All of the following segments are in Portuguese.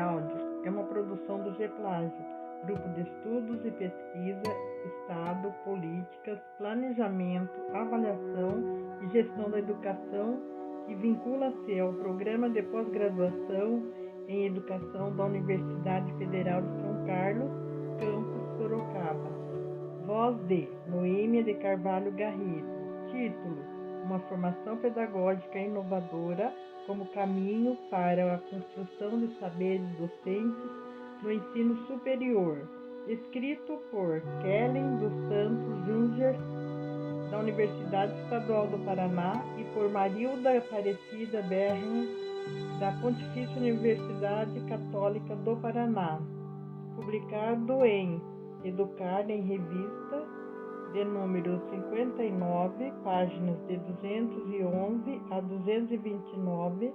áudio é uma produção do GEPLAGIO, Grupo de Estudos e Pesquisa, Estado, Políticas, Planejamento, Avaliação e Gestão da Educação, que vincula-se ao Programa de Pós-Graduação em Educação da Universidade Federal de São Carlos, Campus Sorocaba. Voz de Noêmia de Carvalho Garrido. Título: Uma formação pedagógica inovadora como caminho para a construção de saberes docentes no ensino superior. Escrito por Kellen dos Santos Junger, da Universidade Estadual do Paraná, e por Marilda Aparecida Berren, da Pontifícia Universidade Católica do Paraná. Publicado em Educar em Revista, de número 59, páginas de 211 a 229,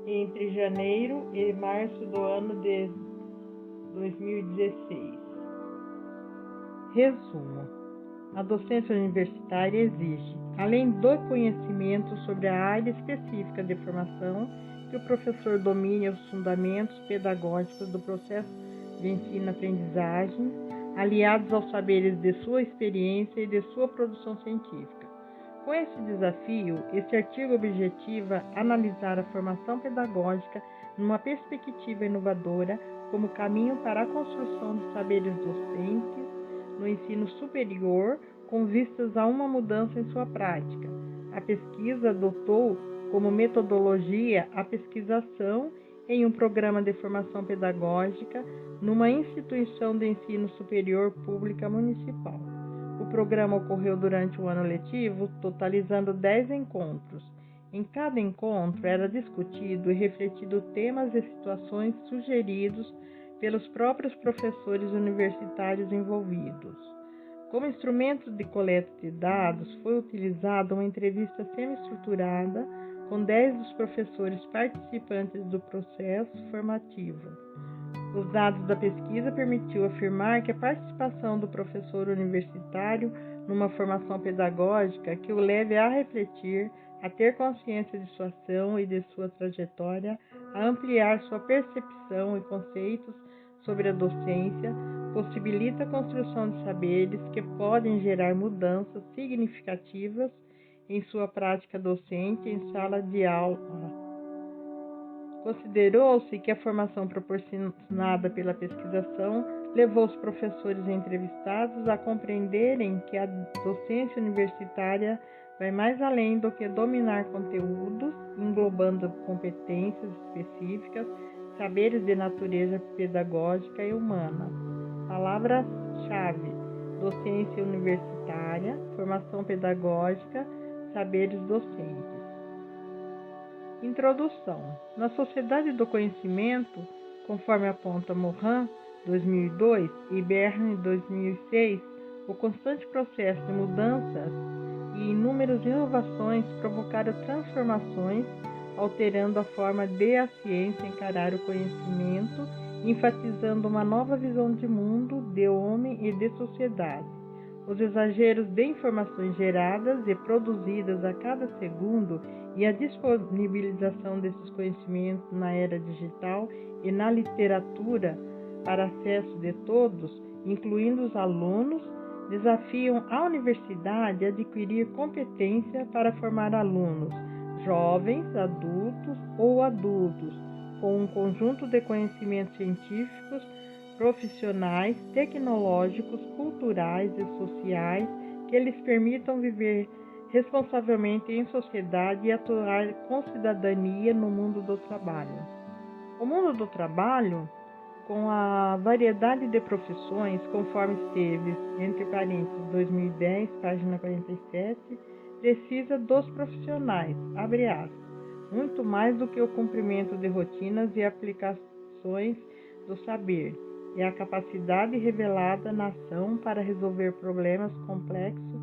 entre janeiro e março do ano de 2016. Resumo: a docência universitária exige, além do conhecimento sobre a área específica de formação, que o professor domine os fundamentos pedagógicos do processo de ensino-aprendizagem, aliados aos saberes de sua experiência e de sua produção científica. Com esse desafio, este artigo objetiva analisar a formação pedagógica numa perspectiva inovadora como caminho para a construção de saberes docentes no ensino superior, com vistas a uma mudança em sua prática. A pesquisa adotou como metodologia a pesquisação em um programa de formação pedagógica numa instituição de ensino superior pública municipal. O programa ocorreu durante o ano letivo, totalizando 10 encontros. Em cada encontro era discutido e refletido temas e situações sugeridos pelos próprios professores universitários envolvidos. Como instrumento de coleta de dados, foi utilizada uma entrevista semi-estruturada com 10 dos professores participantes do processo formativo. Os dados da pesquisa permitiu afirmar que a participação do professor universitário numa formação pedagógica que o leve a refletir, a ter consciência de sua ação e de sua trajetória, a ampliar sua percepção e conceitos sobre a docência, possibilita a construção de saberes que podem gerar mudanças significativas em sua prática docente em sala de aula. Considerou-se que a formação proporcionada pela pesquisação levou os professores entrevistados a compreenderem que a docência universitária vai mais além do que dominar conteúdos, englobando competências específicas, saberes de natureza pedagógica e humana. Palavras-chave: docência universitária, formação pedagógica, saberes docentes. Introdução. Na sociedade do conhecimento, conforme aponta Morin, 2002, e Berren, 2006, o constante processo de mudanças e inúmeras inovações provocaram transformações, alterando a forma de a ciência encarar o conhecimento, enfatizando uma nova visão de mundo, de homem e de sociedade. Os exageros de informações geradas e produzidas a cada segundo e a disponibilização desses conhecimentos na era digital e na literatura para acesso de todos, incluindo os alunos, desafiam a universidade a adquirir competência para formar alunos, jovens, adultos ou adultos, com um conjunto de conhecimentos científicos, profissionais, tecnológicos, culturais e sociais que lhes permitam viver responsavelmente em sociedade e atuar com cidadania no mundo do trabalho. O mundo do trabalho, com a variedade de profissões, conforme esteve, entre parênteses, 2010, página 47, precisa dos profissionais, abre aspas, muito mais do que o cumprimento de rotinas e aplicações do saber. É a capacidade revelada na ação para resolver problemas complexos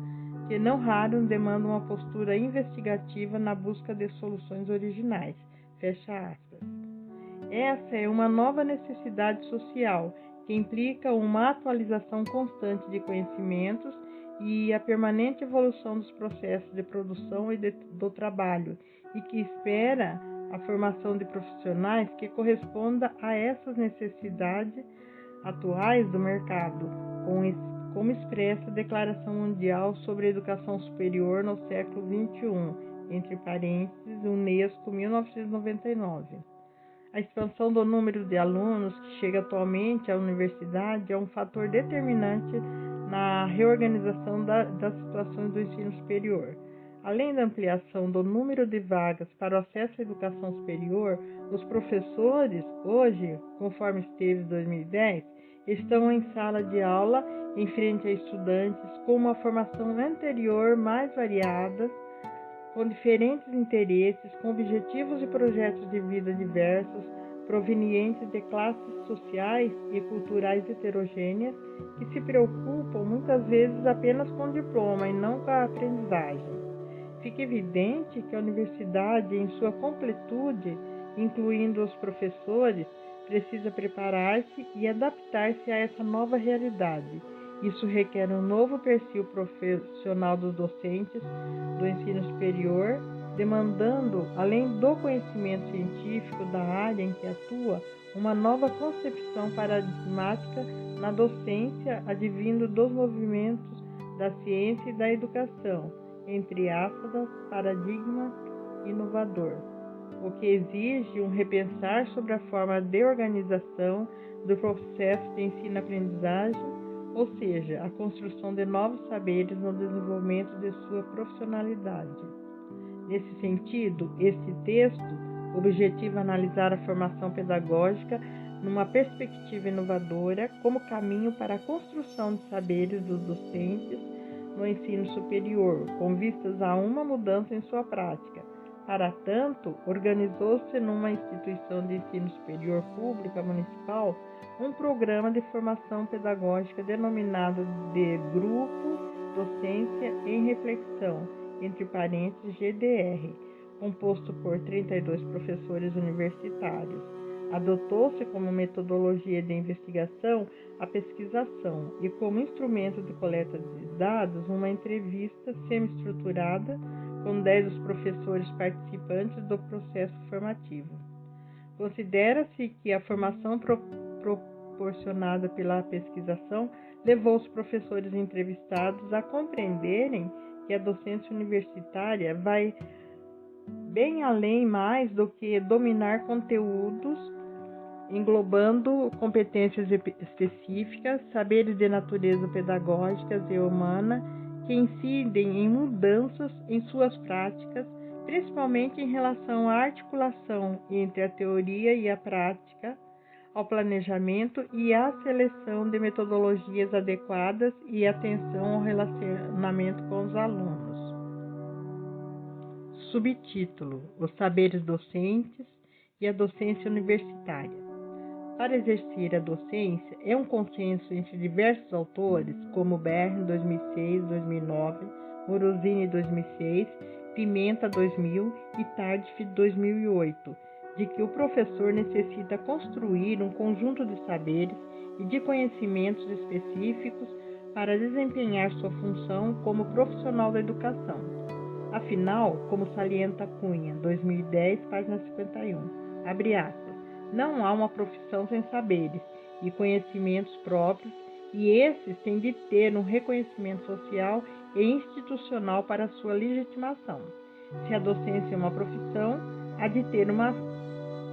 que não raro demandam uma postura investigativa na busca de soluções originais. Fecha aspas. Essa é uma nova necessidade social que implica uma atualização constante de conhecimentos e a permanente evolução dos processos de produção e do trabalho, e que espera a formação de profissionais que corresponda a essas necessidades atuais do mercado, como expressa a Declaração Mundial sobre a Educação Superior no século XXI, entre parênteses, Unesco, 1999. A expansão do número de alunos que chega atualmente à universidade é um fator determinante na reorganização das situações do ensino superior. Além da ampliação do número de vagas para o acesso à educação superior, os professores, hoje, conforme esteve em 2010, estão em sala de aula em frente a estudantes com uma formação anterior mais variada, com diferentes interesses, com objetivos e projetos de vida diversos, provenientes de classes sociais e culturais heterogêneas, que se preocupam muitas vezes apenas com o diploma e não com a aprendizagem. Fica evidente que a universidade, em sua completude, incluindo os professores, precisa preparar-se e adaptar-se a essa nova realidade. Isso requer um novo perfil profissional dos docentes do ensino superior, demandando, além do conhecimento científico da área em que atua, uma nova concepção paradigmática na docência, advindo dos movimentos da ciência e da educação, entre aspas, paradigma inovador, o que exige um repensar sobre a forma de organização do processo de ensino-aprendizagem, ou seja, a construção de novos saberes no desenvolvimento de sua profissionalidade. Nesse sentido, este texto objetiva analisar a formação pedagógica numa perspectiva inovadora como caminho para a construção de saberes dos docentes no ensino superior, com vistas a uma mudança em sua prática. Para tanto, organizou-se numa instituição de ensino superior pública municipal um programa de formação pedagógica denominado de Grupo Docência em Reflexão, entre parênteses GDR, composto por 32 professores universitários. Adotou-se como metodologia de investigação a pesquisação e como instrumento de coleta de dados uma entrevista semi-estruturada com 10 dos professores participantes do processo formativo. Considera-se que a formação proporcionada pela pesquisação levou os professores entrevistados a compreenderem que a docência universitária vai bem além mais do que dominar conteúdos, englobando competências específicas, saberes de natureza pedagógicas e humana que incidem em mudanças em suas práticas, principalmente em relação à articulação entre a teoria e a prática, ao planejamento e à seleção de metodologias adequadas e atenção ao relacionamento com os alunos. Subtítulo: Os saberes docentes e a docência universitária. Para exercer a docência, é um consenso entre diversos autores, como Bern, 2006, 2009, Morosini, 2006, Pimenta, 2000 e Tardif, 2008, de que o professor necessita construir um conjunto de saberes e de conhecimentos específicos para desempenhar sua função como profissional da educação. Afinal, como salienta Cunha, 2010, página 51, abre aspas, não há uma profissão sem saberes e conhecimentos próprios, e esses têm de ter um reconhecimento social e institucional para sua legitimação. Se a docência é uma profissão, há de ter uma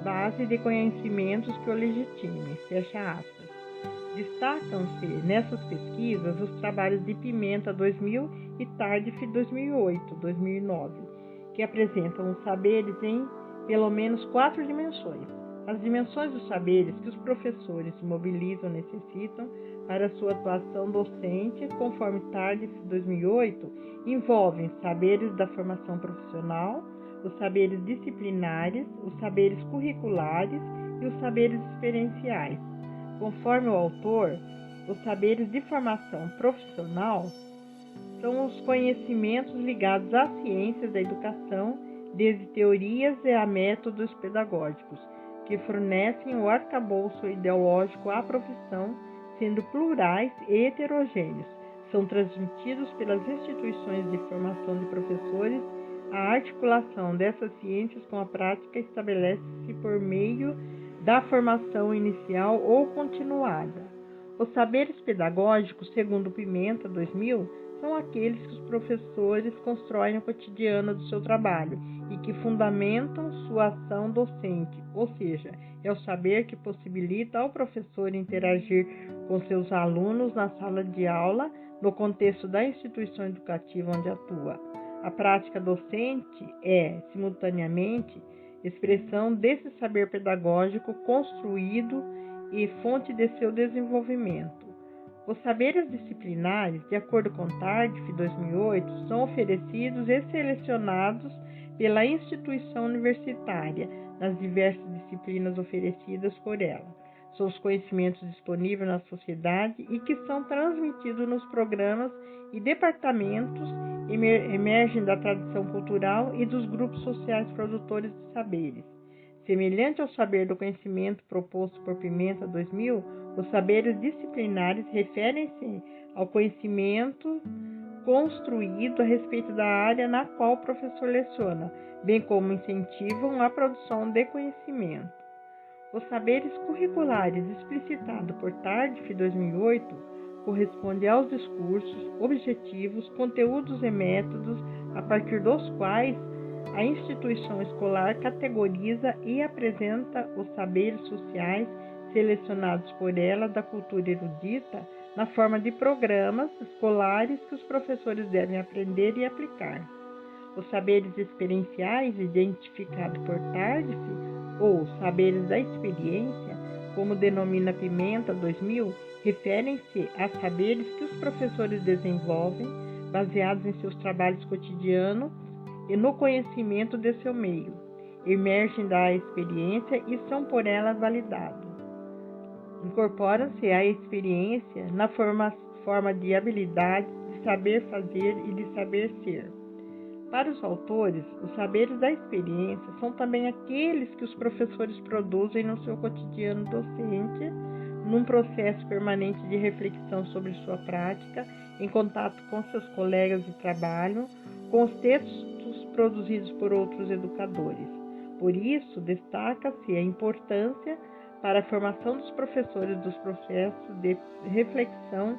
base de conhecimentos que o legitime, fecha aspas. Destacam-se nessas pesquisas os trabalhos de Pimenta 2000 e Tardif 2008, 2009, que apresentam os saberes em pelo menos 4 dimensões. As dimensões dos saberes que os professores mobilizam necessitam para sua atuação docente, conforme Tardif 2008, envolvem saberes da formação profissional, os saberes disciplinares, os saberes curriculares e os saberes experienciais. Conforme o autor, os saberes de formação profissional são os conhecimentos ligados às ciências da educação, desde teorias e a métodos pedagógicos, que fornecem o arcabouço ideológico à profissão, sendo plurais e heterogêneos. São transmitidos pelas instituições de formação de professores A articulação dessas ciências com a prática estabelece-se por meio da formação inicial ou continuada. Os saberes pedagógicos, segundo Pimenta 2000, são aqueles que os professores constroem no cotidiano do seu trabalho e que fundamentam sua ação docente, ou seja, é o saber que possibilita ao professor interagir com seus alunos na sala de aula, no contexto da instituição educativa onde atua. A prática docente é, simultaneamente, expressão desse saber pedagógico construído e fonte de seu desenvolvimento. Os saberes disciplinares, de acordo com Tardif 2008, são oferecidos e selecionados pela instituição universitária nas diversas disciplinas oferecidas por ela. São os conhecimentos disponíveis na sociedade e que são transmitidos nos programas e departamentos, emergem da tradição cultural e dos grupos sociais produtores de saberes. Semelhante ao saber do conhecimento proposto por Pimenta 2000, os saberes disciplinares referem-se ao conhecimento construído a respeito da área na qual o professor leciona, bem como incentivam a produção de conhecimento. Os saberes curriculares explicitados por Tardif 2008 correspondem aos discursos, objetivos, conteúdos e métodos a partir dos quais a instituição escolar categoriza e apresenta os saberes sociais selecionados por ela da cultura erudita na forma de programas escolares que os professores devem aprender e aplicar. Os saberes experienciais identificados por Tardif, ou saberes da experiência, como denomina Pimenta 2000, referem-se a saberes que os professores desenvolvem, baseados em seus trabalhos cotidianos e no conhecimento de seu meio, emergem da experiência e são por ela validados. Incorporam-se à experiência na forma de habilidades, de saber fazer e de saber ser. Para os autores, os saberes da experiência são também aqueles que os professores produzem no seu cotidiano docente, num processo permanente de reflexão sobre sua prática, em contato com seus colegas de trabalho, com os textos produzidos por outros educadores. Por isso, destaca-se a importância para a formação dos professores dos processos de reflexão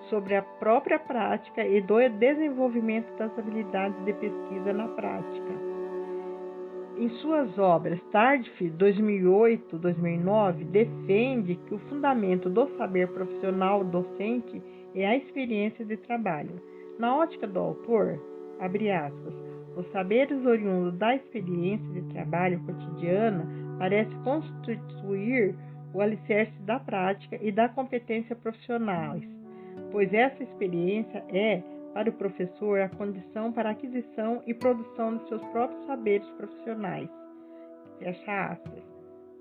sobre a própria prática e do desenvolvimento das habilidades de pesquisa na prática. Em suas obras, Tardif 2008-2009 defende que o fundamento do saber profissional docente é a experiência de trabalho. Na ótica do autor, abre aspas, os saberes oriundos da experiência de trabalho cotidiana parecem constituir o alicerce da prática e da competência profissionais, pois essa experiência é, para o professor, a condição para a aquisição e produção de seus próprios saberes profissionais. Fecha aspas.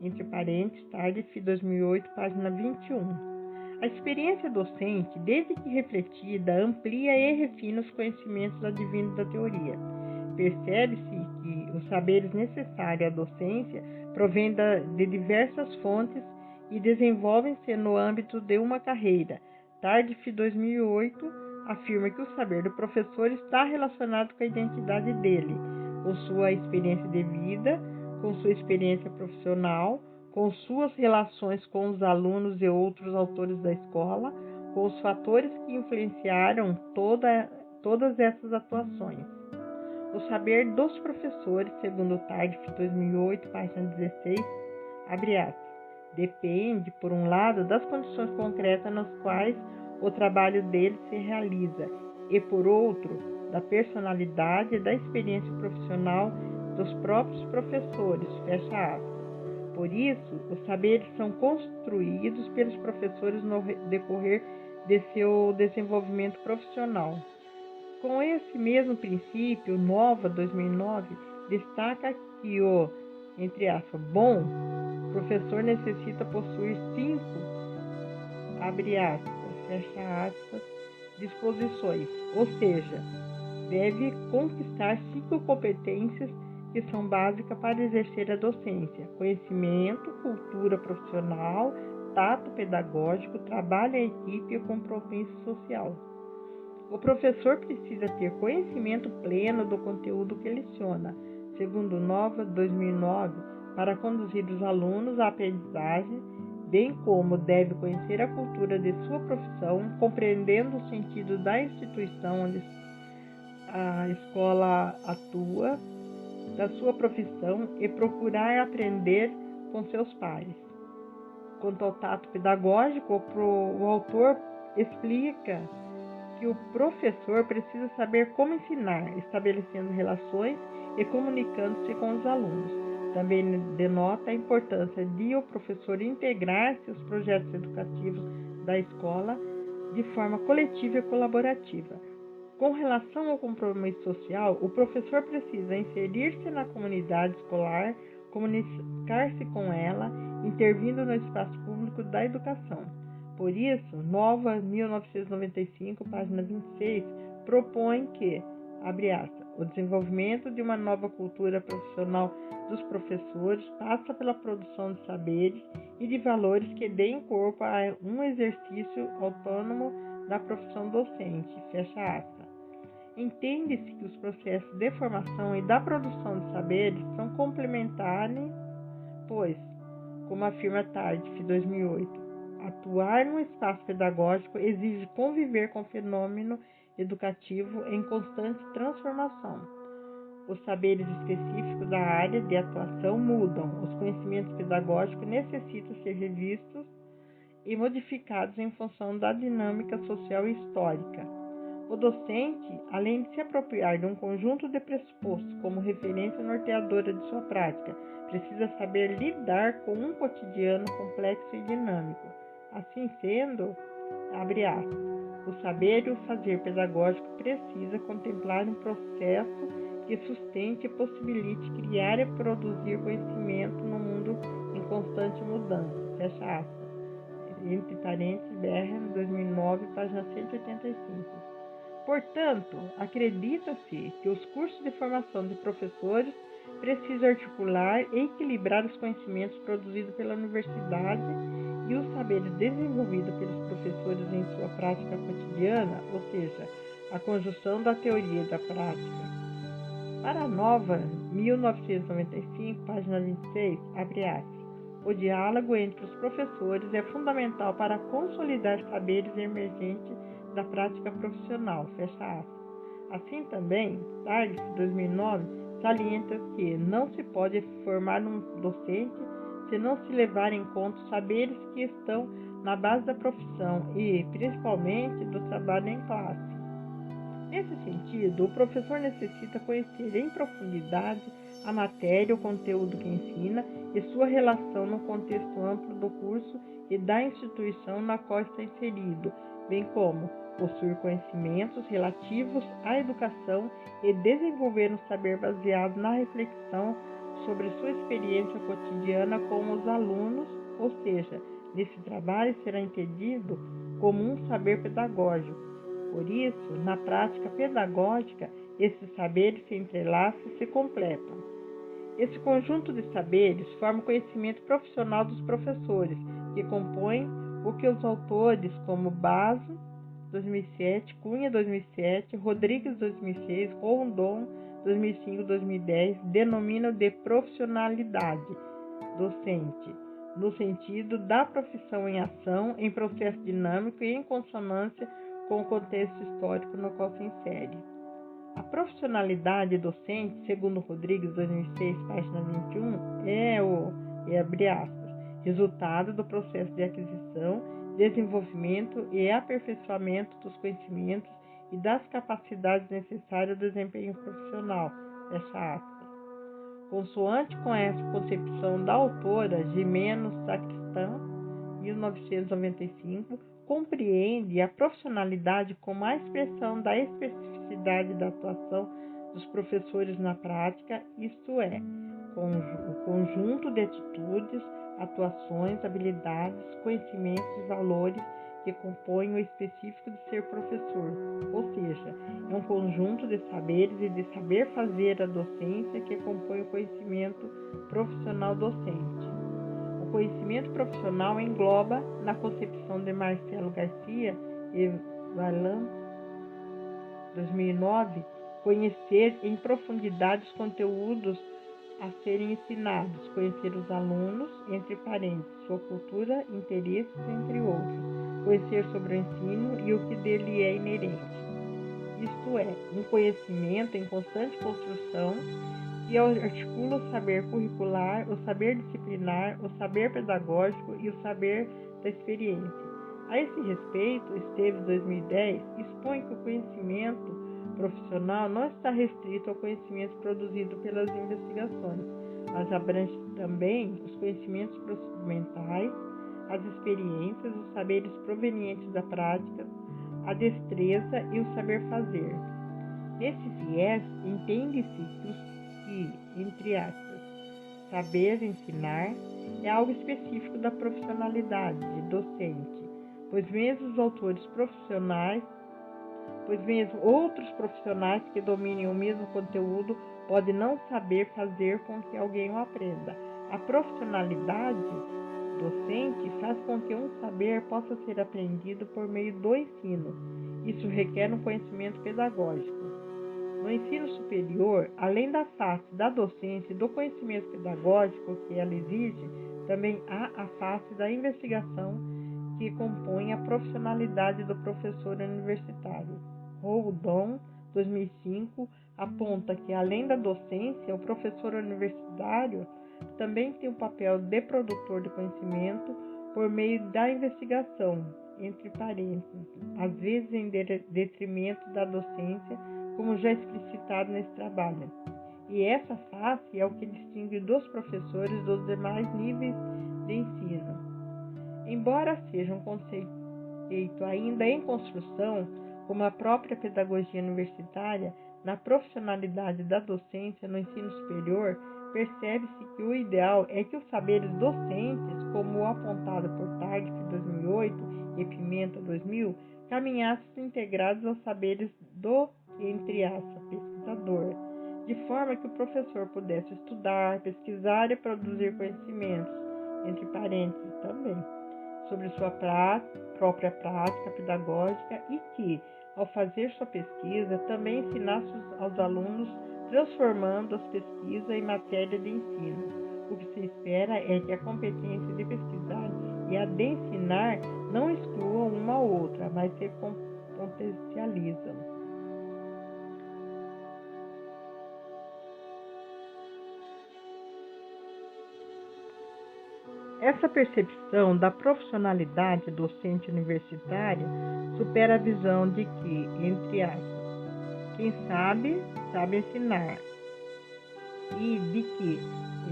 Entre parênteses, Tardif 2008, página 21. A experiência docente, desde que refletida, amplia e refina os conhecimentos advindos da teoria. Percebe-se que os saberes necessários à docência provêm de diversas fontes e desenvolvem-se no âmbito de uma carreira. Tardif 2008 afirma que o saber do professor está relacionado com a identidade dele, com sua experiência de vida, com sua experiência profissional, com suas relações com os alunos e outros autores da escola, com os fatores que influenciaram todas essas atuações. O saber dos professores, segundo Tardif 2008, página 16, abre aspas, depende, por um lado, das condições concretas nas quais o trabalho dele se realiza e, por outro, da personalidade e da experiência profissional dos próprios professores, fecha aspas. Por isso, os saberes são construídos pelos professores no decorrer de seu desenvolvimento profissional. Com esse mesmo princípio, Nova 2009 destaca que o, entre aspas, bom professor necessita possuir 5, abre aspas, fecha aspas, disposições, ou seja, deve conquistar 5 competências que são básicas para exercer a docência: conhecimento, cultura profissional, tato pedagógico, trabalho em equipe e compromisso social. O professor precisa ter conhecimento pleno do conteúdo que leciona, segundo Nova 2009, para conduzir os alunos à aprendizagem, bem como deve conhecer a cultura de sua profissão, compreendendo o sentido da instituição onde a escola atua, da sua profissão e procurar aprender com seus pares. Quanto ao tato pedagógico, o autor explica que o professor precisa saber como ensinar, estabelecendo relações e comunicando-se com os alunos. Também denota a importância de o professor integrar-se aos projetos educativos da escola de forma coletiva e colaborativa. Com relação ao compromisso social, o professor precisa inserir-se na comunidade escolar, comunicar-se com ela, intervindo no espaço público da educação. Por isso, Nova 1995, página 26, propõe que, abre aspas, o desenvolvimento de uma nova cultura profissional dos professores passa pela produção de saberes e de valores que deem corpo a um exercício autônomo da profissão docente, fecha aspas. Entende-se que os processos de formação e da produção de saberes são complementares, pois, como afirma Tardif, 2008, atuar no espaço pedagógico exige conviver com o fenômeno educativo em constante transformação. Os saberes específicos da área de atuação mudam, os conhecimentos pedagógicos necessitam ser revistos e modificados em função da dinâmica social e histórica. O docente, além de se apropriar de um conjunto de pressupostos como referência norteadora de sua prática, precisa saber lidar com um cotidiano complexo e dinâmico. Assim sendo, abre aspas, o saber e o fazer pedagógico precisa contemplar um processo que sustente e possibilite criar e produzir conhecimento no mundo em constante mudança. Fecha aspas. Entre parênteses, BR 2009, página 185. Portanto, acredita-se que os cursos de formação de professores precisam articular e equilibrar os conhecimentos produzidos pela universidade e os saberes desenvolvidos pelos professores em sua prática cotidiana, ou seja, a conjunção da teoria e da prática. Para a Nova 1995, página 26, abre aspas, o diálogo entre os professores é fundamental para consolidar saberes emergentes da prática profissional, fecha aspas. Assim também, Tardif, 2009, salienta que não se pode formar um docente se não se levar em conta os saberes que estão na base da profissão e, principalmente, do trabalho em classe. Nesse sentido, o professor necessita conhecer em profundidade a matéria, o conteúdo que ensina e sua relação no contexto amplo do curso e da instituição na qual está inserido, bem como possuir conhecimentos relativos à educação e desenvolver um saber baseado na reflexão sobre sua experiência cotidiana com os alunos, ou seja, nesse trabalho será entendido como um saber pedagógico. Por isso, na prática pedagógica, esses saberes se entrelaçam e se completam. Esse conjunto de saberes forma o conhecimento profissional dos professores, que compõe o que os autores como Basso, 2007, Cunha, 2007, Rodrigues, 2006, Rondon, 2005-2010, denominam de profissionalidade docente, no sentido da profissão em ação, em processo dinâmico e em consonância com o contexto histórico no qual se insere. A profissionalidade docente, segundo Rodrigues, 2006, página 21, abre aspas, resultado do processo de aquisição, desenvolvimento e aperfeiçoamento dos conhecimentos e das capacidades necessárias ao desempenho profissional, fecha aspas. Consoante com essa concepção da autora Gimeno Sacristán, 1995, compreende a profissionalidade como a expressão da especificidade da atuação dos professores na prática, isto é, o conjunto de atitudes, atuações, habilidades, conhecimentos e valores que compõem o específico de ser professor, ou seja, é um conjunto de saberes e de saber fazer a docência que compõe o conhecimento profissional docente. O conhecimento profissional engloba, na concepção de Marcelo Garcia e Vaillant, 2009, conhecer em profundidade os conteúdos a serem ensinados, conhecer os alunos, entre parênteses, sua cultura, interesses, entre outros, conhecer sobre o ensino e o que dele é inerente. Isto é, um conhecimento em constante construção que articula o saber curricular, o saber disciplinar, o saber pedagógico e o saber da experiência. A esse respeito, Esteves 2010 expõe que o conhecimento profissional não está restrito ao conhecimento produzido pelas investigações, mas abrange também os conhecimentos procedimentais, as experiências, os saberes provenientes da prática, a destreza e o saber fazer. Nesse viés, entende-se que, entre aspas, saber ensinar é algo específico da profissionalidade de docente, pois mesmo outros profissionais que dominem o mesmo conteúdo podem não saber fazer com que alguém o aprenda. A profissionalidade docente faz com que um saber possa ser aprendido por meio do ensino. Isso requer um conhecimento pedagógico. No ensino superior, além da face da docência e do conhecimento pedagógico que ela exige, também há a face da investigação que compõe a profissionalidade do professor universitário. Roudon, 2005, aponta que, além da docência, o professor universitário também tem o papel de produtor de conhecimento por meio da investigação, entre parênteses, às vezes em detrimento da docência, como já explicitado nesse trabalho. E essa face é o que distingue dos professores dos demais níveis de ensino. Embora seja um conceito ainda em construção, como a própria pedagogia universitária, na profissionalidade da docência no ensino superior, percebe-se que o ideal é que os saberes docentes, como o apontado por Target 2008 e Pimenta 2000, caminhassem integrados aos saberes do, entre aspas, pesquisador, de forma que o professor pudesse estudar, pesquisar e produzir conhecimentos, entre parênteses também, sobre sua própria prática pedagógica e que, ao fazer sua pesquisa, também ensinasse aos alunos, transformando as pesquisas em matéria de ensino. O que se espera é que a competência de pesquisar e a de ensinar não excluam uma a outra, mas se potencializam. Essa percepção da profissionalidade docente universitária supera a visão de que, entre aspas, quem sabe, sabe ensinar, e de que,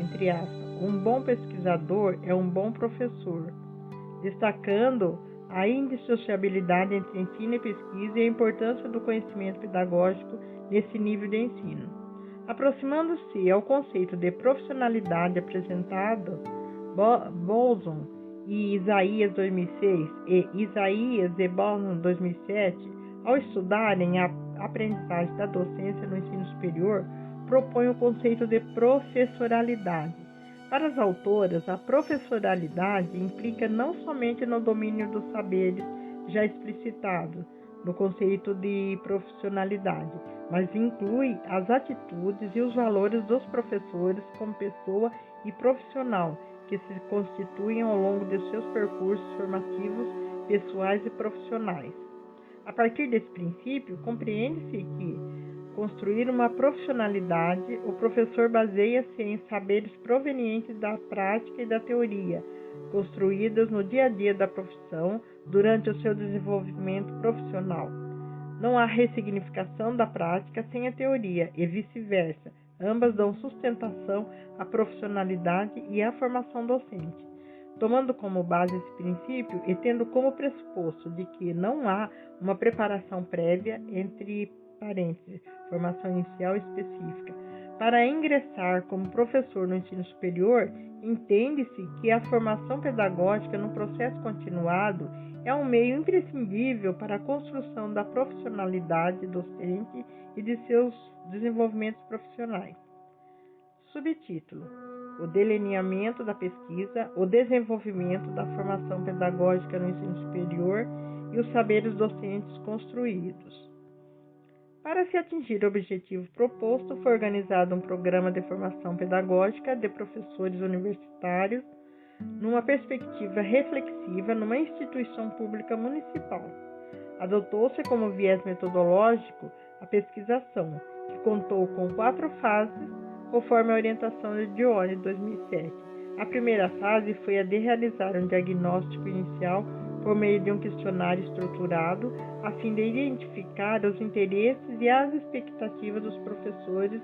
entre aspas, um bom pesquisador é um bom professor, destacando a indissociabilidade entre ensino e pesquisa e a importância do conhecimento pedagógico nesse nível de ensino. Aproximando-se ao conceito de profissionalidade apresentado, Bolzon e Isaías 2006 e Isaías e Bolzon 2007, ao estudarem a aprendizagem da docência no ensino superior, propõem o conceito de professoralidade. Para as autoras, a professoralidade implica não somente no domínio dos saberes já explicitados no conceito de profissionalidade, mas inclui as atitudes e os valores dos professores como pessoa e profissional, que se constituem ao longo de seus percursos formativos, pessoais e profissionais. A partir desse princípio, compreende-se que, construir uma profissionalidade, o professor baseia-se em saberes provenientes da prática e da teoria, construídas no dia a dia da profissão durante o seu desenvolvimento profissional. Não há ressignificação da prática sem a teoria e vice-versa. Ambas dão sustentação à profissionalidade e à formação docente. Tomando como base esse princípio e tendo como pressuposto de que não há uma preparação prévia, entre parênteses, formação inicial específica, para ingressar como professor no ensino superior, entende-se que a formação pedagógica no processo continuado é um meio imprescindível para a construção da profissionalidade docente e de seus desenvolvimentos profissionais. Subtítulo: o delineamento da pesquisa, o desenvolvimento da formação pedagógica no ensino superior e os saberes docentes construídos. Para se atingir o objetivo proposto, foi organizado um programa de formação pedagógica de professores universitários numa perspectiva reflexiva numa instituição pública municipal. Adotou-se como viés metodológico a pesquisação, que contou com 4 fases, conforme a orientação de Dione, 2007. A primeira fase foi a de realizar um diagnóstico inicial por meio de um questionário estruturado, a fim de identificar os interesses e as expectativas dos professores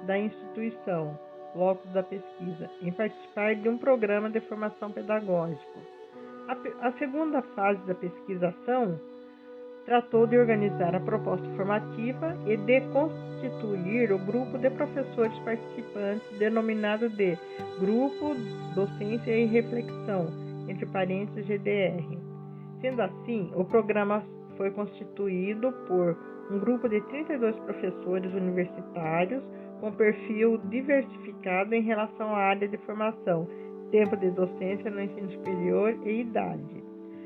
da instituição, locus da pesquisa, em participar de um programa de formação pedagógica. A segunda fase da pesquisação tratou de organizar a proposta formativa e de constituir o grupo de professores participantes, denominado de Grupo Docência e Reflexão, entre parênteses GDR. Sendo assim, o programa foi constituído por um grupo de 32 professores universitários com perfil diversificado em relação à área de formação, tempo de docência no ensino superior e idade.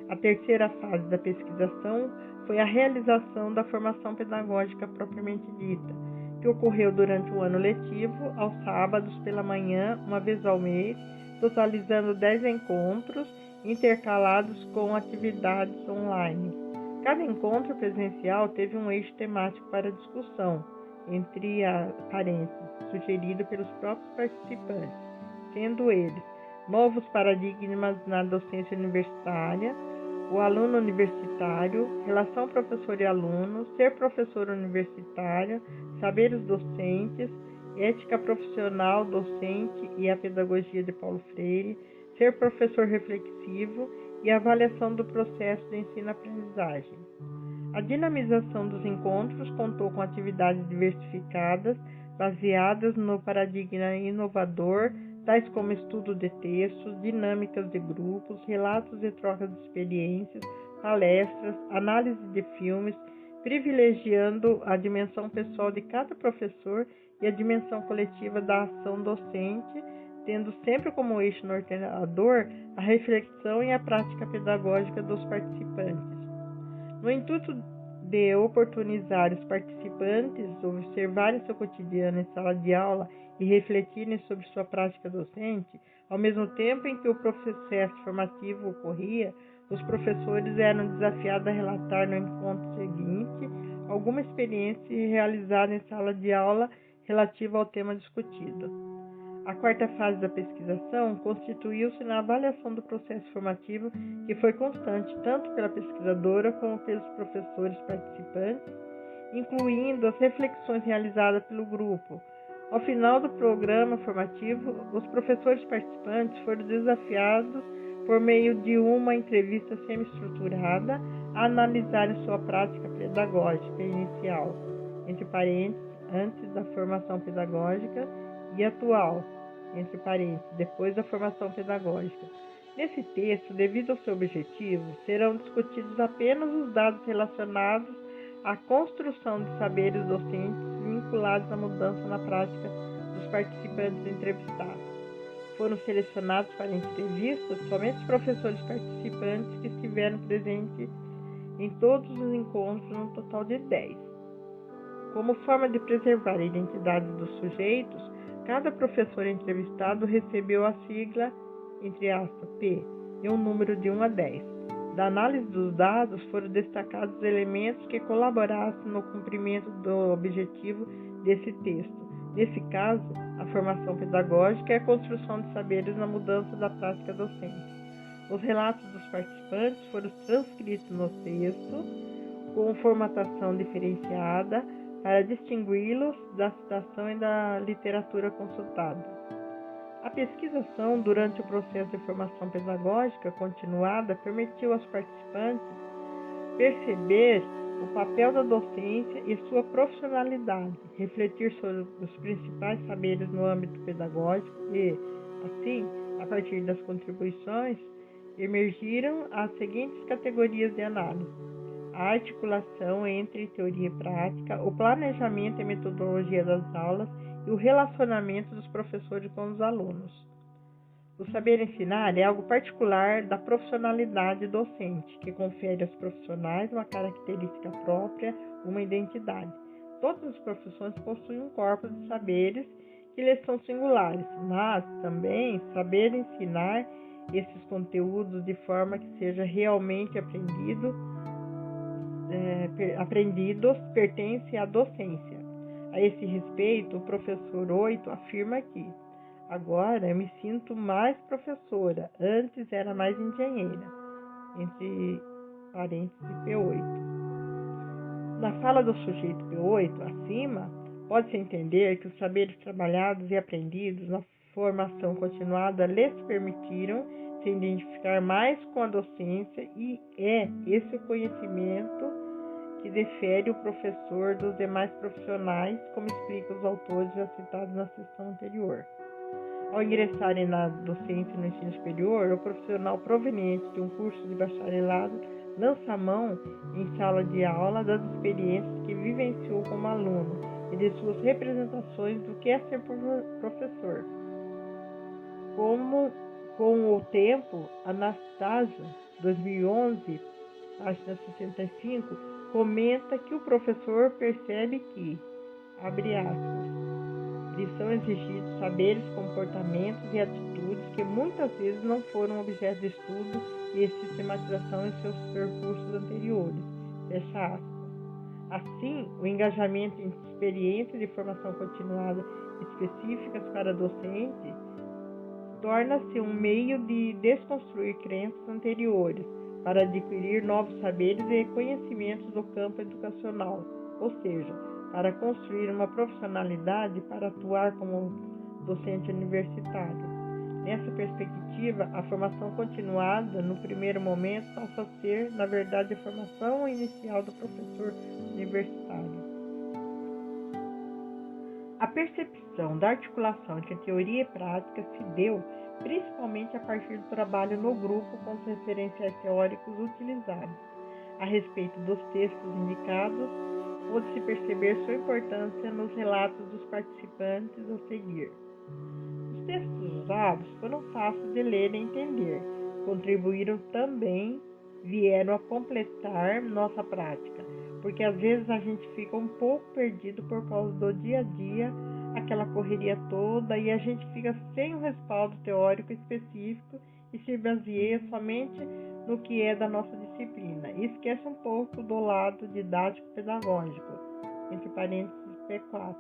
A terceira fase da pesquisação foi a realização da formação pedagógica propriamente dita, que ocorreu durante o ano letivo, aos sábados pela manhã, uma vez ao mês, totalizando 10 encontros, intercalados com atividades online. Cada encontro presencial teve um eixo temático para discussão, entre parênteses, sugerido pelos próprios participantes, sendo eles novos paradigmas na docência universitária, o aluno universitário, relação professor e aluno, ser professor universitário, saberes docentes, ética profissional docente e a pedagogia de Paulo Freire, ser professor reflexivo e avaliação do processo de ensino-aprendizagem. A dinamização dos encontros contou com atividades diversificadas, baseadas no paradigma inovador, tais como estudo de textos, dinâmicas de grupos, relatos e trocas de experiências, palestras, análise de filmes, privilegiando a dimensão pessoal de cada professor e a dimensão coletiva da ação docente, tendo sempre como eixo norteador a reflexão e a prática pedagógica dos participantes. No intuito de oportunizar os participantes observarem seu cotidiano em sala de aula e refletirem sobre sua prática docente, ao mesmo tempo em que o processo formativo ocorria, os professores eram desafiados a relatar no encontro seguinte alguma experiência realizada em sala de aula relativa ao tema discutido. A quarta fase da pesquisação constituiu-se na avaliação do processo formativo, que foi constante tanto pela pesquisadora como pelos professores participantes, incluindo as reflexões realizadas pelo grupo. Ao final do programa formativo, os professores participantes foram desafiados, por meio de uma entrevista semi-estruturada, a analisarem sua prática pedagógica inicial, entre parênteses, antes da formação pedagógica, e atual, entre parênteses, depois da formação pedagógica. Nesse texto, devido ao seu objetivo, serão discutidos apenas os dados relacionados à construção de saberes docentes vinculados à mudança na prática dos participantes entrevistados. Foram selecionados para entrevistas somente os professores participantes que estiveram presentes em todos os encontros, no total de 10. Como forma de preservar a identidade dos sujeitos, cada professor entrevistado recebeu a sigla, entre aspas, P, e um número de 1 a 10. Da análise dos dados foram destacados os elementos que colaborassem no cumprimento do objetivo desse texto. Nesse caso, a formação pedagógica é a construção de saberes na mudança da prática docente. Os relatos dos participantes foram transcritos no texto, com formatação diferenciada, para distingui-los da citação e da literatura consultada. A pesquisação durante o processo de formação pedagógica continuada permitiu aos participantes perceber o papel da docência e sua profissionalidade, refletir sobre os principais saberes no âmbito pedagógico e, assim, a partir das contribuições, emergiram as seguintes categorias de análise: a articulação entre teoria e prática, o planejamento e metodologia das aulas e o relacionamento dos professores com os alunos. O saber ensinar é algo particular da profissionalidade docente, que confere aos profissionais uma característica própria, uma identidade. todas as profissões possuem um corpus de saberes que lhes são singulares, mas também saber ensinar esses conteúdos de forma que seja realmente aprendidos pertence à docência. A esse respeito, o professor Oito afirma que agora eu me sinto mais professora, antes era mais engenheira, entre parênteses P8. Na fala do sujeito P8, acima, pode-se entender que os saberes trabalhados e aprendidos na formação continuada lhes permitiram se identificar mais com a docência e é esse o conhecimento que difere o professor dos demais profissionais, como explicam os autores já citados na sessão anterior. Ao ingressarem na docência no ensino superior, o profissional proveniente de um curso de bacharelado lança a mão em sala de aula das experiências que vivenciou como aluno e de suas representações do que é ser professor. Com o tempo, Anastácio, 2011, página 65, comenta que o professor percebe que, abre aspas, lhe são exigidos saberes, comportamentos e atitudes que muitas vezes não foram objeto de estudo e sistematização em seus percursos anteriores, fecha aspas. Assim, o engajamento em experiências de formação continuada específicas para docente torna-se um meio de desconstruir crenças anteriores para adquirir novos saberes e conhecimentos do campo educacional, ou seja, para construir uma profissionalidade para atuar como docente universitário. Nessa perspectiva, a formação continuada, no primeiro momento, passa a ser, na verdade, a formação inicial do professor universitário. A percepção da articulação entre teoria e prática se deu principalmente a partir do trabalho no grupo com os referenciais teóricos utilizados. A respeito dos textos indicados, pôde-se perceber sua importância nos relatos dos participantes a seguir. Os textos usados foram fáceis de ler e entender, contribuíram também, vieram a completar nossa prática, porque às vezes a gente fica um pouco perdido por causa do dia a dia, aquela correria toda, e a gente fica sem um respaldo teórico específico e se baseia somente no que é da nossa disciplina, e esquece um pouco do lado didático-pedagógico, entre parênteses P4.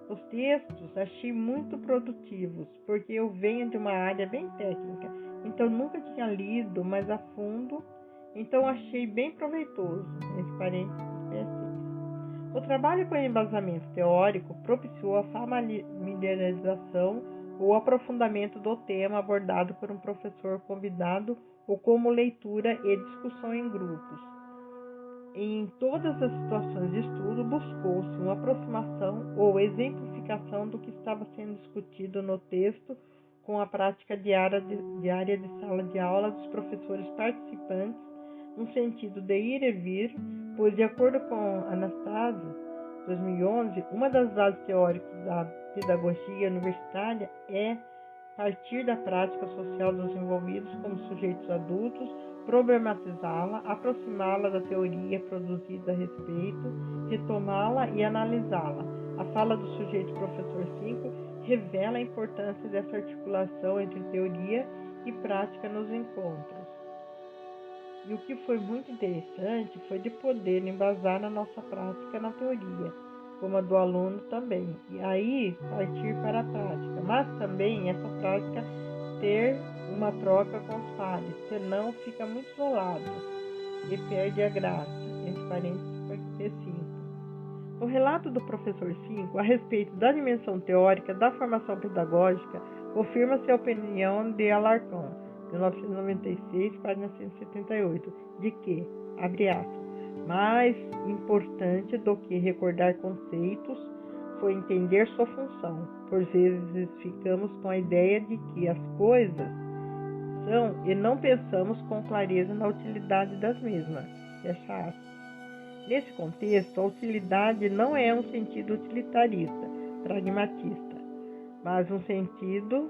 Os textos achei muito produtivos, porque eu venho de uma área bem técnica, então nunca tinha lido mais a fundo, então achei bem proveitoso, entre parênteses P6. O trabalho com embasamento teórico propiciou a familiarização ou aprofundamento do tema abordado por um professor convidado ou como leitura e discussão em grupos. Em todas as situações de estudo, buscou-se uma aproximação ou exemplificação do que estava sendo discutido no texto com a prática diária de sala de aula dos professores participantes, no sentido de ir e vir, pois, de acordo com Anastácio, 2011, uma das bases teóricas da pedagogia universitária é partir da prática social dos envolvidos como sujeitos adultos, problematizá-la, aproximá-la da teoria produzida a respeito, retomá-la e analisá-la. A fala do sujeito professor 5 revela a importância dessa articulação entre teoria e prática nos encontros. E o que foi muito interessante foi de poder embasar na nossa prática na teoria, como a do aluno também, e aí partir para a prática, mas também essa prática ter uma troca com os pares, senão fica muito isolado e perde a graça, entre parênteses P5. No relato do professor 5, a respeito da dimensão teórica da formação pedagógica, confirma-se a opinião de Alarcón, 1996, página 178, de que, abre aspas, mais importante do que recordar conceitos foi entender sua função. Por vezes ficamos com a ideia de que as coisas são e não pensamos com clareza na utilidade das mesmas. Fecha aspas. Nesse contexto, a utilidade não é um sentido utilitarista, pragmatista, mas um sentido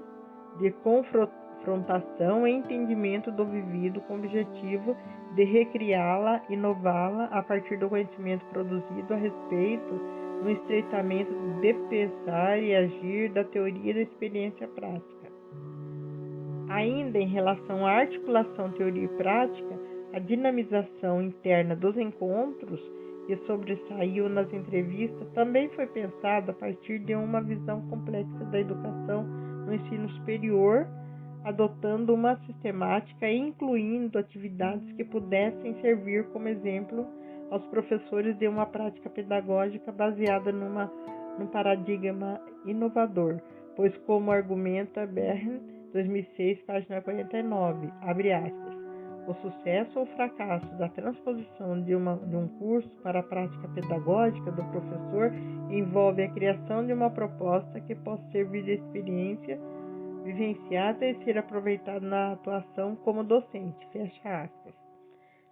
de confrontação e entendimento do vivido com o objetivo de recriá-la, inová-la a partir do conhecimento produzido a respeito no estreitamento de pensar e agir da teoria e da experiência prática. Ainda em relação à articulação teoria e prática, a dinamização interna dos encontros que sobressaiu nas entrevistas também foi pensada a partir de uma visão complexa da educação no ensino superior, adotando uma sistemática e incluindo atividades que pudessem servir como exemplo aos professores de uma prática pedagógica baseada num paradigma inovador, pois, como argumenta Bern, 2006, página 49, abre aspas, o sucesso ou fracasso da transposição de um curso para a prática pedagógica do professor envolve a criação de uma proposta que possa servir de experiência vivenciada e ser aproveitada na atuação como docente, fecha aspas.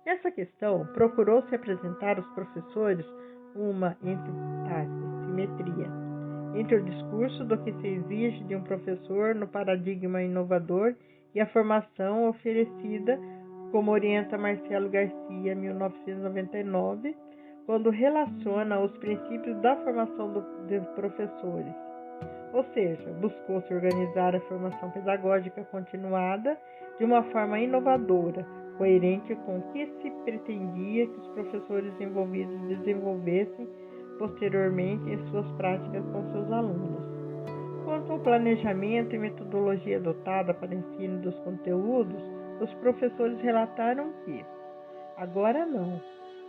Nessa questão, procurou-se apresentar aos professores uma, entre aspas, simetria entre o discurso do que se exige de um professor no paradigma inovador e a formação oferecida, como orienta Marcelo Garcia, 1999, quando relaciona os princípios da formação de professores. Ou seja, buscou-se organizar a formação pedagógica continuada de uma forma inovadora, coerente com o que se pretendia que os professores envolvidos desenvolvessem posteriormente em suas práticas com seus alunos. Quanto ao planejamento e metodologia adotada para o ensino dos conteúdos, os professores relataram que, agora não,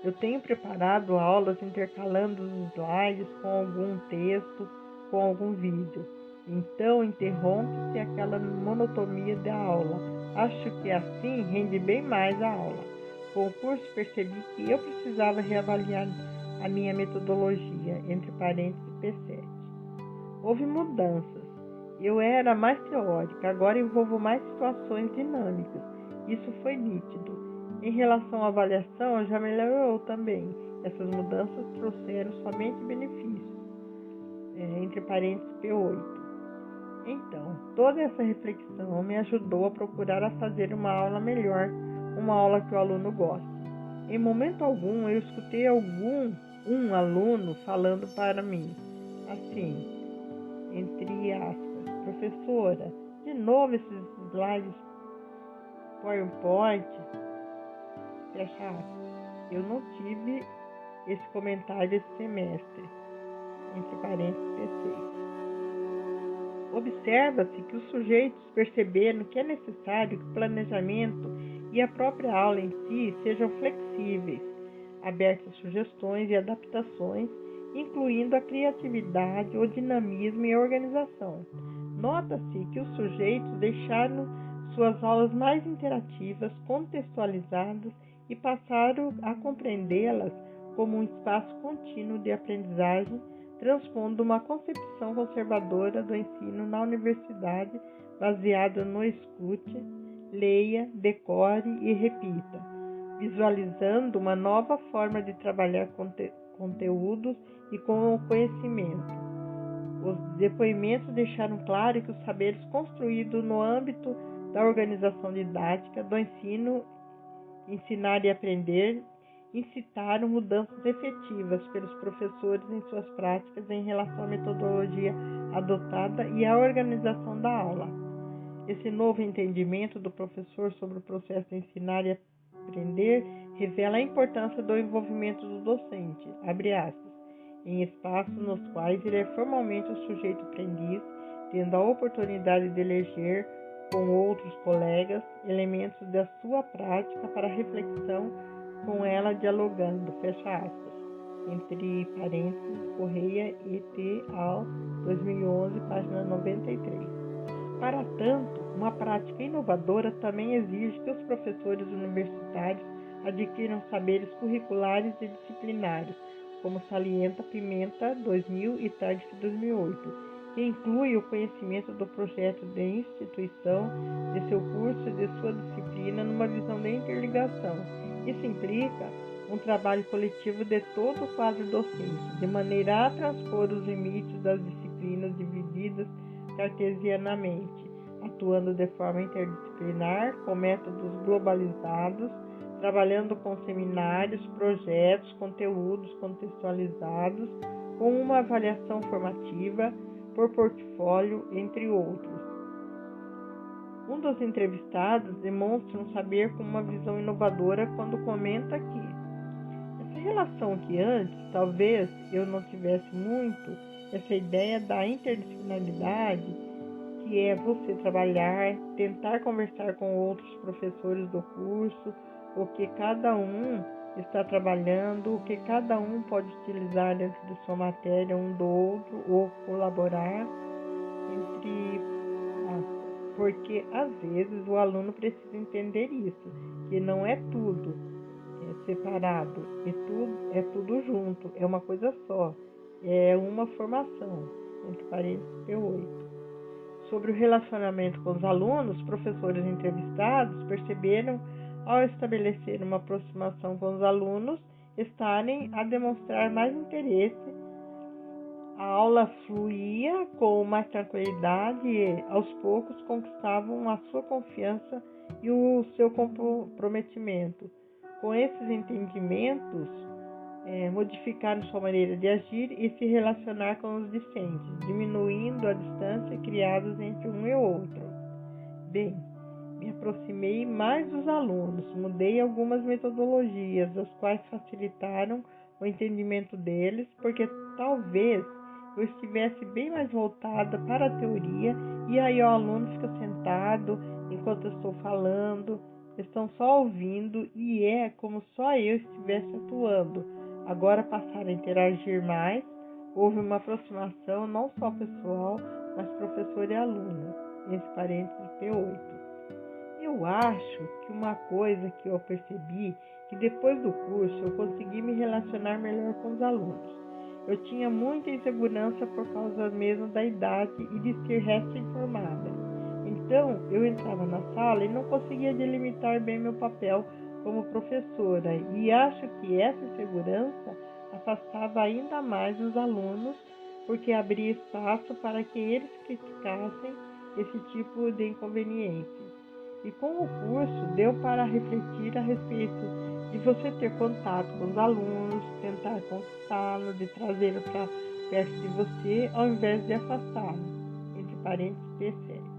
eu tenho preparado aulas intercalando os slides com algum texto, com algum vídeo. Então interrompe-se aquela monotonia da aula. Acho que assim rende bem mais a aula. Com o curso percebi que eu precisava reavaliar a minha metodologia, entre parênteses P7. Houve mudanças. Eu era mais teórica, agora envolvo mais situações dinâmicas. Isso foi nítido. Em relação à avaliação, já melhorou também. Essas mudanças trouxeram somente benefícios, entre parênteses P8. Então, toda essa reflexão me ajudou a procurar a fazer uma aula melhor, uma aula que o aluno goste. Em momento algum, eu escutei um aluno falando para mim, assim, entre aspas, professora, de novo esses slides PowerPoint, fecha aspas. Eu não tive esse comentário esse semestre, entre parênteses P6. Observa-se que os sujeitos perceberam que é necessário que o planejamento e a própria aula em si sejam flexíveis, abertos a sugestões e adaptações, incluindo a criatividade, o dinamismo e a organização. Nota-se que os sujeitos deixaram suas aulas mais interativas, contextualizadas e passaram a compreendê-las como um espaço contínuo de aprendizagem, transpondo uma concepção conservadora do ensino na universidade baseada no escute, leia, decore e repita, visualizando uma nova forma de trabalhar conteúdos e com o conhecimento. Os depoimentos deixaram claro que os saberes construídos no âmbito da organização didática, do ensino, ensinar e aprender, incitaram mudanças efetivas pelos professores em suas práticas em relação à metodologia adotada e à organização da aula. Esse novo entendimento do professor sobre o processo de ensinar e aprender revela a importância do envolvimento do docente, abre aspas, em espaços nos quais ele é formalmente o sujeito aprendiz, tendo a oportunidade de eleger com outros colegas elementos da sua prática para reflexão com ela dialogando, fecha aspas, entre parênteses, Correia et al., 2011, página 93. Para tanto, uma prática inovadora também exige que os professores universitários adquiram saberes curriculares e disciplinares, como salienta Pimenta, 2000 e Tardif, 2008, que inclui o conhecimento do projeto de instituição, de seu curso e de sua disciplina numa visão de interligação. Isso implica um trabalho coletivo de todo o quadro docente, de maneira a transpor os limites das disciplinas divididas cartesianamente, atuando de forma interdisciplinar, com métodos globalizados, trabalhando com seminários, projetos, conteúdos contextualizados, com uma avaliação formativa por portfólio, entre outros. Um dos entrevistados demonstra um saber com uma visão inovadora quando comenta que essa relação que antes, talvez eu não tivesse muito, essa ideia da interdisciplinaridade, que é você trabalhar, tentar conversar com outros professores do curso, o que cada um está trabalhando, o que cada um pode utilizar dentro de sua matéria um do outro, ou colaborar porque às vezes o aluno precisa entender isso, que não é tudo separado, é tudo junto, é uma coisa só, é uma formação, entre parênteses P8. Sobre o relacionamento com os alunos, professores entrevistados perceberam, ao estabelecer uma aproximação com os alunos, estarem a demonstrar mais interesse. A aula fluía com mais tranquilidade e, aos poucos, conquistavam a sua confiança e o seu comprometimento. Com esses entendimentos, modificaram sua maneira de agir e se relacionar com os discentes, diminuindo a distância criada entre um e outro. Bem, me aproximei mais dos alunos, mudei algumas metodologias, as quais facilitaram o entendimento deles, porque talvez eu estivesse bem mais voltada para a teoria e aí o aluno fica sentado enquanto eu estou falando, estão só ouvindo e é como só eu estivesse atuando. Agora passaram a interagir mais, houve uma aproximação não só pessoal, mas professor e aluno, entre parênteses P8. Eu acho que uma coisa que eu percebi, que depois do curso eu consegui me relacionar melhor com os alunos. Eu tinha muita insegurança por causa mesmo da idade e de ser recém-formada. Então, eu entrava na sala e não conseguia delimitar bem meu papel como professora, e acho que essa insegurança afastava ainda mais os alunos, porque abria espaço para que eles criticassem esse tipo de inconveniência. E com o curso deu para refletir a respeito de você ter contato com os alunos, tentar conquistá-los, de trazê-los para perto de você, ao invés de afastá-los, entre parênteses P7.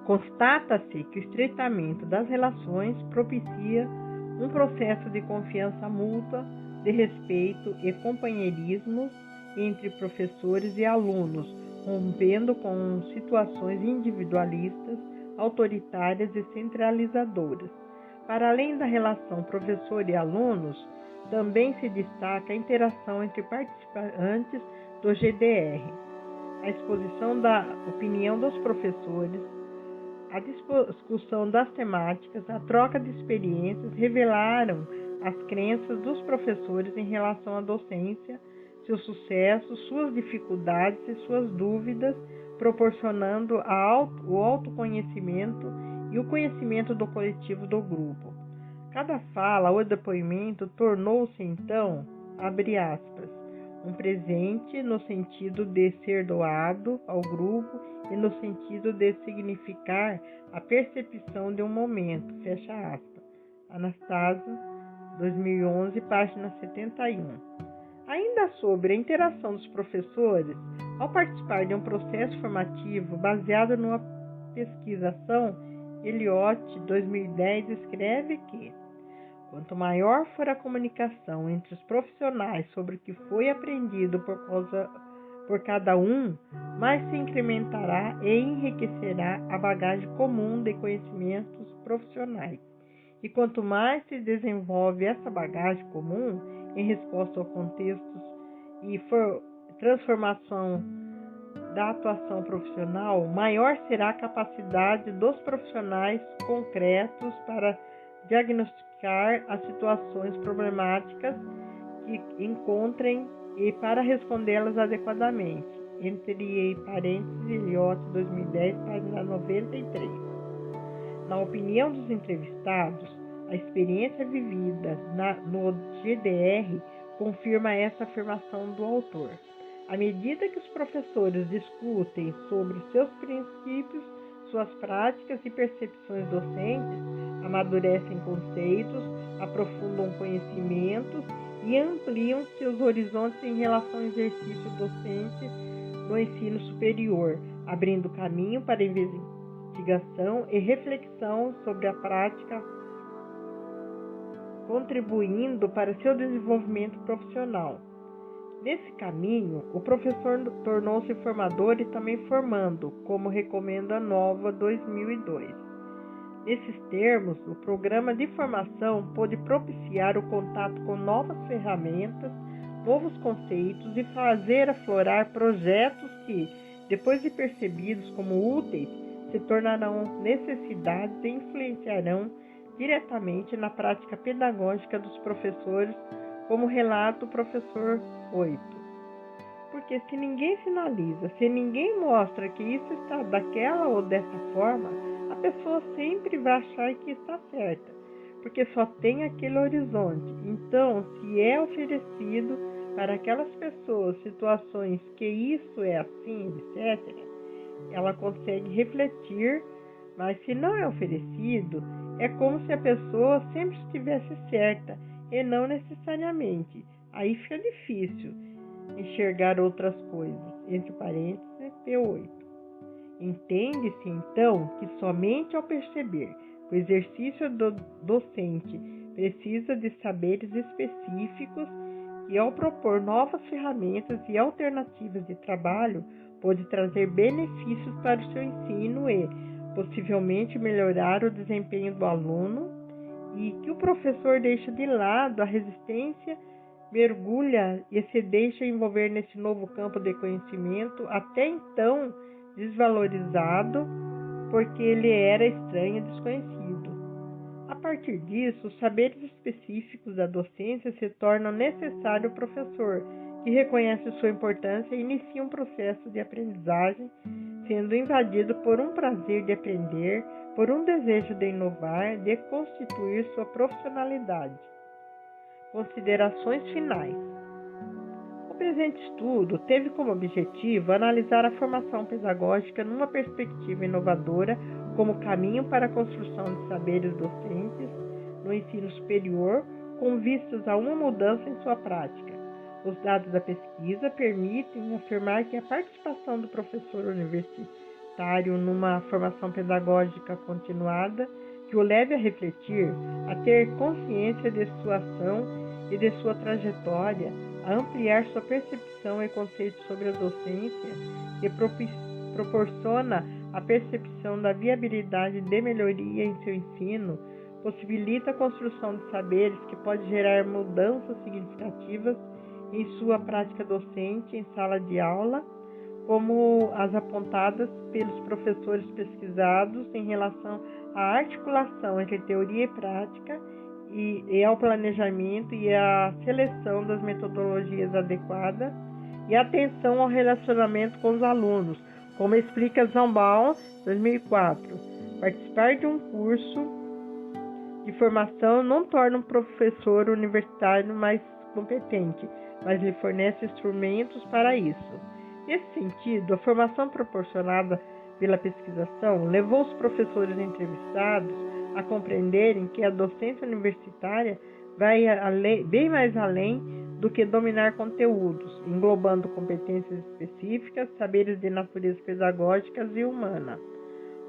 Constata-se que o estreitamento das relações propicia um processo de confiança mútua, de respeito e companheirismo entre professores e alunos, rompendo com situações individualistas, autoritárias e centralizadoras. Para além da relação professor e alunos, também se destaca a interação entre participantes do GDR, a exposição da opinião dos professores, a discussão das temáticas, a troca de experiências revelaram as crenças dos professores em relação à docência, seu sucesso, suas dificuldades e suas dúvidas, proporcionando o autoconhecimento e o conhecimento do coletivo do grupo. Cada fala ou depoimento tornou-se, então, abre aspas, um presente no sentido de ser doado ao grupo e no sentido de significar a percepção de um momento, fecha aspas. Anastácio, 2011, página 71. Ainda sobre a interação dos professores, ao participar de um processo formativo baseado numa pesquisação, Eliot, 2010, escreve que quanto maior for a comunicação entre os profissionais sobre o que foi aprendido por cada um, mais se incrementará e enriquecerá a bagagem comum de conhecimentos profissionais. E quanto mais se desenvolve essa bagagem comum em resposta a contextos e transformação da atuação profissional, maior será a capacidade dos profissionais concretos para diagnosticar as situações problemáticas que encontrem e para respondê-las adequadamente. Entre parênteses, Eliot, 2010, página 93. Na opinião dos entrevistados, a experiência vivida no GDR confirma essa afirmação do autor. À medida que os professores discutem sobre seus princípios, suas práticas e percepções docentes, amadurecem conceitos, aprofundam conhecimentos e ampliam seus horizontes em relação ao exercício docente no ensino superior, abrindo caminho para investigação e reflexão sobre a prática, contribuindo para seu desenvolvimento profissional. Nesse caminho, o professor tornou-se formador e também formando, como recomenda a Nova 2002. Nesses termos, o programa de formação pôde propiciar o contato com novas ferramentas, novos conceitos e fazer aflorar projetos que, depois de percebidos como úteis, se tornarão necessidades e influenciarão diretamente na prática pedagógica dos professores, como relata o professor 8. Porque se ninguém sinaliza, se ninguém mostra que isso está daquela ou dessa forma, a pessoa sempre vai achar que está certa, porque só tem aquele horizonte. Então, se é oferecido para aquelas pessoas situações que isso é assim, etc., ela consegue refletir, mas se não é oferecido, é como se a pessoa sempre estivesse certa, e não necessariamente. Aí fica difícil enxergar outras coisas, entre parênteses, P8. Entende-se, então, que somente ao perceber que o exercício do docente precisa de saberes específicos e ao propor novas ferramentas e alternativas de trabalho, pode trazer benefícios para o seu ensino e, possivelmente, melhorar o desempenho do aluno, e que o professor deixa de lado a resistência, mergulha e se deixa envolver nesse novo campo de conhecimento, até então desvalorizado, porque ele era estranho e desconhecido. A partir disso, os saberes específicos da docência se tornam necessários ao professor, que reconhece sua importância e inicia um processo de aprendizagem, sendo invadido por um prazer de aprender, por um desejo de inovar, de constituir sua profissionalidade. Considerações finais. O presente estudo teve como objetivo analisar a formação pedagógica numa perspectiva inovadora como caminho para a construção de saberes docentes no ensino superior, com vistas a uma mudança em sua prática. Os dados da pesquisa permitem afirmar que a participação do professor universitário numa formação pedagógica continuada, que o leve a refletir, a ter consciência de sua ação e de sua trajetória, a ampliar sua percepção e conceitos sobre a docência, que proporciona a percepção da viabilidade de melhoria em seu ensino, possibilita a construção de saberes que pode gerar mudanças significativas em sua prática docente em sala de aula, como as apontadas pelos professores pesquisados em relação à articulação entre teoria e prática e ao planejamento e à seleção das metodologias adequadas e atenção ao relacionamento com os alunos, como explica Zambaum, 2004. Participar de um curso de formação não torna um professor universitário mais competente, mas lhe fornece instrumentos para isso. Nesse sentido, a formação proporcionada pela pesquisação levou os professores entrevistados a compreenderem que a docência universitária vai bem mais além do que dominar conteúdos, englobando competências específicas, saberes de natureza pedagógica e humana.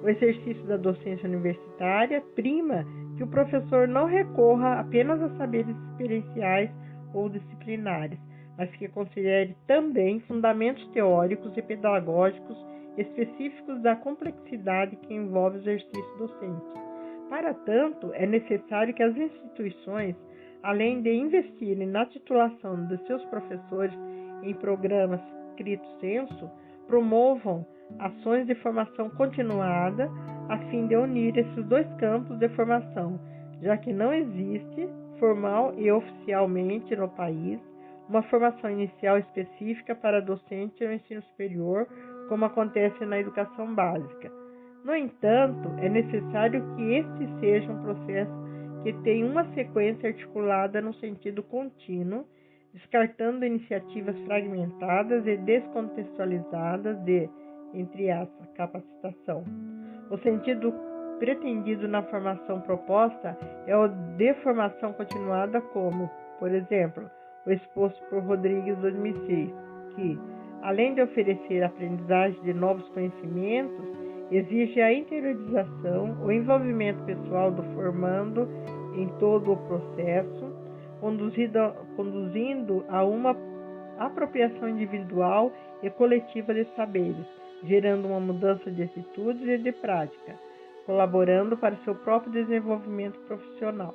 O exercício da docência universitária prima que o professor não recorra apenas a saberes experienciais ou disciplinares, mas que considere também fundamentos teóricos e pedagógicos específicos da complexidade que envolve o exercício docente. Para tanto, é necessário que as instituições, além de investirem na titulação de seus professores em programas stricto sensu, promovam ações de formação continuada a fim de unir esses dois campos de formação, já que não existe, formal e oficialmente no país, uma formação inicial específica para docente no ensino superior, como acontece na educação básica. No entanto, é necessário que este seja um processo que tenha uma sequência articulada no sentido contínuo, descartando iniciativas fragmentadas e descontextualizadas de, entre aspas, capacitação. O sentido pretendido na formação proposta é o de formação continuada como, por exemplo, o exposto por Rodrigues 2006, que, além de oferecer a aprendizagem de novos conhecimentos, exige a interiorização, o envolvimento pessoal do formando em todo o processo, conduzindo a uma apropriação individual e coletiva de saberes, gerando uma mudança de atitudes e de prática, colaborando para seu próprio desenvolvimento profissional.